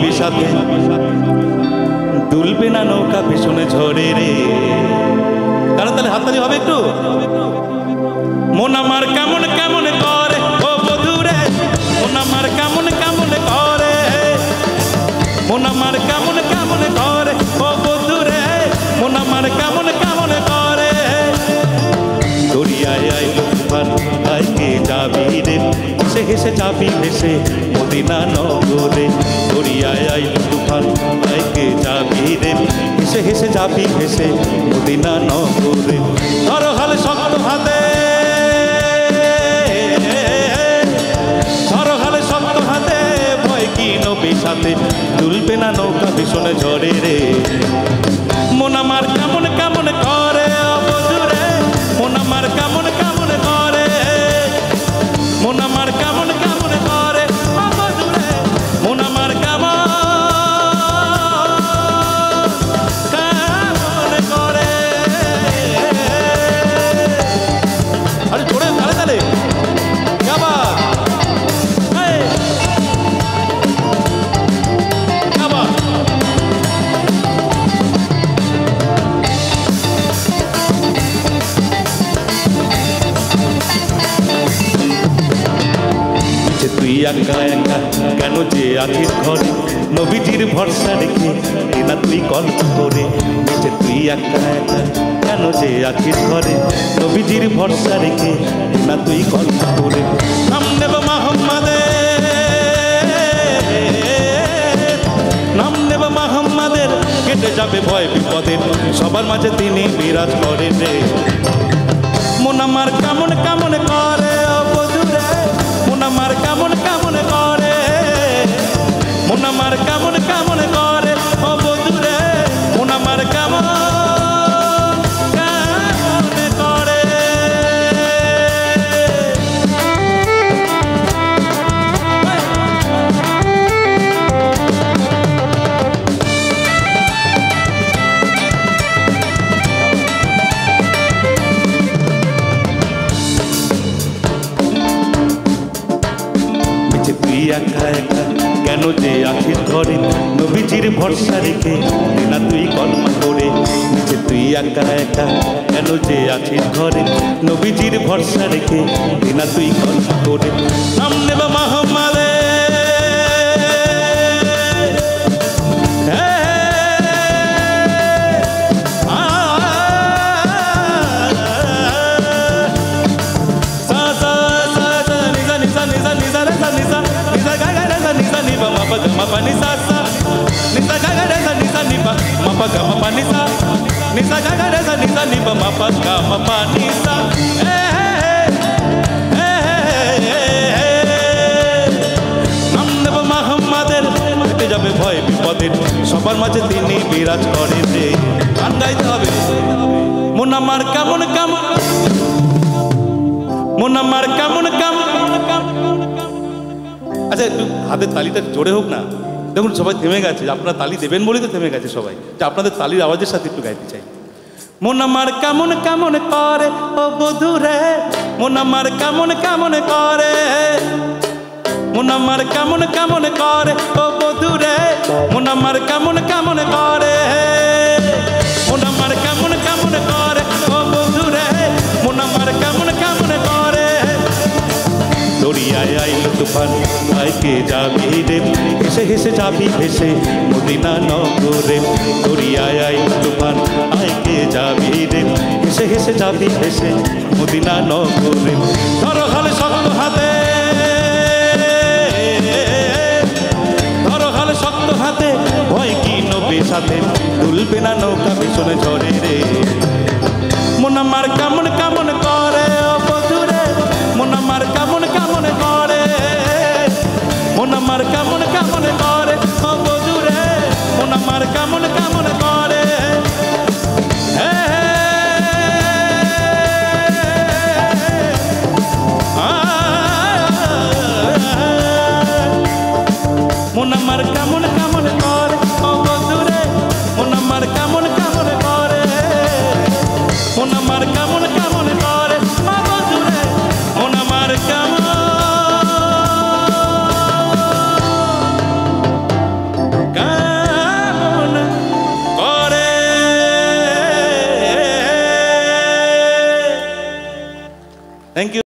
নবী সাথে দুলবে না নৌকা পেছনে ঝরে রে। কারণ তাহলে হাততালি হবে একটু। মন আমার কেমন কেমন করে ও বধু রে, মন আমার কেমন কেমন করে, মন আমার কেমন কেমন করে ও বধু রে, মন আমার কেমন কেমন করে। দরিয়ায় আইলো তুফান আইকে যাবি রে, হেসে হেসে যাবি ভেসে মদিনা নগরে। দরিয়ায় আইলো তুফান আইকে যাবি রে, হেসে হেসে যাবি ভেসে মদিনা নগরে। ধরো হালে শক্ত হাতে, ধরো হালে শক্ত হাতে, ভয় কি নবী সাথে দুলবে না নৌকা ভীষণে ঝরে রে। মন আমার কেমন কেমন করে ও বধু রে, মন আমার কেমন কেমন করে, মন আমার কেমন কেমন করে ও বধু রে, মন আমার কেমন কেমন করে। আরে জোরে তালে তালে আবার তুই একা একা কেন যে আখির ঘরে, নবীজির ভরসা রেখে না তুই গল্প করে। তুই একা একা কেন যে আখির ঘরে, নবীজির ভরসা রেখে না তুই গল্প করে। নাম নেব মোহাম্মদের, নাম নেব মোহাম্মদের, কেটে যাবে ভয় বিপদের, সবার মাঝে তিনি বিরাজ করে রে। মন আমার কেমন কেমন করে ও বধু রে, মন আমার কেমন কেমন করে, মন আমার কেমন কেমন করে ও বধু রে, মন আমার কেমন কেমন করে। তুই একা একা কেন যে আখির ঘরে, নবীজির ভরসা রেখে না তুই কলমা করে। তুই একা একা কেন যে আখির ঘরে, নবীজির ভরসা রেখে না তুই কলমা করে। নাম নেব মোহাম্মদের, যাবে ভয় বিপদের, সবার মাঝে তিনি বিরাজ করে রে। গান গাইতে হবে। মন আমার কেমন কেমন, মন আমার কেমন কেমন। আচ্ছা একটু হাতের তালিটা জোরে হোক না। দেখুন সবাই থেমে গেছে, আপনারা তালি দেবেন বলেই তো থেমে গেছে সবাই, যে আপনাদের তালির আওয়াজের সাথে একটু গাইতে চাই। মন আমার কেমন কেমন করে ও বধু রে, মন আমার কেমন কেমন করে, মন আমার কেমন কেমন করে ও বধু রে, মন আমার কেমন কেমন করে, মন আমার কেমন কেমন করে ও বধু রে, মন আমার কেমন কেমন করে। দরিয়ায় আইলো তুফান আইকে যাবি রে, হেসে হেসে যাবি ভেসে মদিনা নগরে। দরিয়ায় আইলো তুফান আইকে যাবি রে, হেসে হেসে যাবি ভেসে মদিনা নগরে। ধরো হালে শক্ত হাতে, ধরো হালে শক্ত হাতে, ভয় কি নবী সাথে দুলবে না নৌকা পেছনে ঝরে রে। মন আমার কেমন কেমন করে ও বধু রে, মন আমার কেমন কেমন করে, মন আমার কেমন কেমন করে ও বধু রে, মন আমার কেমন কেমন করে। মন আমার কেমন কেমন